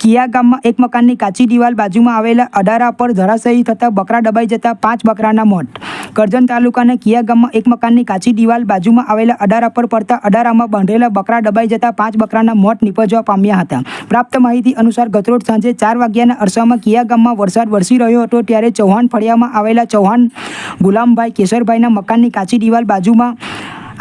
કિયા ગામમાં એક મકાનની કાચી દિવાલ બાજુમાં આવેલા અડારા પર ધરાશાયી થતાં બકરા દબાઈ જતા 5 બકરાના મોત. કરજણ તાલુકાના કિયા ગામમાં એક મકાનની કાચી દિવાલ બાજુમાં આવેલા અડારા પર પડતા અડારામાં બાંધેલા બકરા દબાઈ જતા 5 બકરાના મોત નીપજવા પામ્યા હતા. પ્રાપ્ત માહિતી અનુસાર ગતરોજ સાંજે 4 વાગ્યાના અરસામાં કિયા ગામમાં વરસાદ વરસી રહ્યો હતો ત્યારે ચૌહાણ ફળિયામાં આવેલા ચૌહાણ ગુલામભાઈ કેશરભાઈના મકાનની કાચી દિવાલ બાજુમાં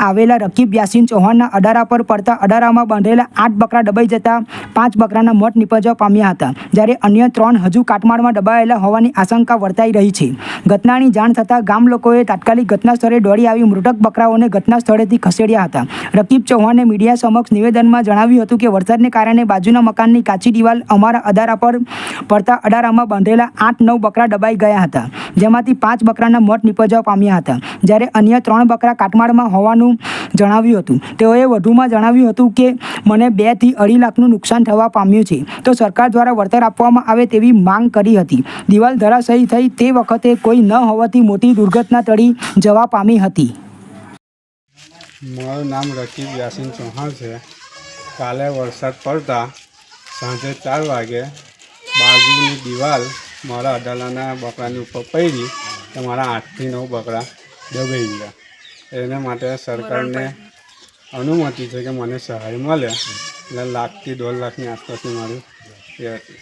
આવેલા રકીબ યાસીન ચૌહાણના અડારા પર પડતા અડારામાં બાંધેલા 8 બકરા દબાઈ જતા 5 બકરાના મોત નીપજવા પામ્યા હતા, જ્યારે અન્ય 3 હજુ કાટમાળમાં દબાયેલા હોવાની આશંકા વર્તાઈ રહી છે. ઘટનાની જાણ થતાં ગામ લોકોએ તાત્કાલિક ઘટના સ્થળે દોડી આવી મૃતક બકરાઓને ઘટના સ્થળેથી ખસેડ્યા હતા. રકીબ ચૌહાણે મીડિયા સમક્ષ નિવેદનમાં જણાવ્યું હતું કે વરસાદને કારણે બાજુના મકાનની કાચી દિવાલ અમારા અડારા પર પડતા અડારામાં બાંધેલા 8-9 બકરા દબાઈ ગયા હતા, જેમાંથી 5 બકરાના મોત નીપજવા પામ્યા હતા, જ્યારે અન્ય 3 બકરા કાટમાળમાં હોવાનું જણાવ્યું હતું. તેઓએ વધુમાં જણાવ્યું હતું કે મને 2 થી 2.5 લાખનું નુકસાન થવા પામ્યું છે, તો સરકાર દ્વારા વળતર આપવામાં આવે તેવી માંગ કરી હતી. દિવાલ ધરાશાયી થઈ તે વખતે કોઈ ન હોવાથી મોટી દુર્ઘટના ટળી જવા પામી હતી. મારું નામ રકીબ યાસીન ચૌહાણ છે. કાલે વરસાદ પડતા સાંજે 4 વાગે બાજુની દિવાલ મારા અડાલાના બકરાની ઉપર પડી તો મારા 8 થી 9 બકરા દબાઈ ગયા. એને માટે સરકારને અનુમતિ છે કે મને સહાય મળે એટલે 1 લાખ થી 1.5 લાખની આસપાસની મારું એ હતી.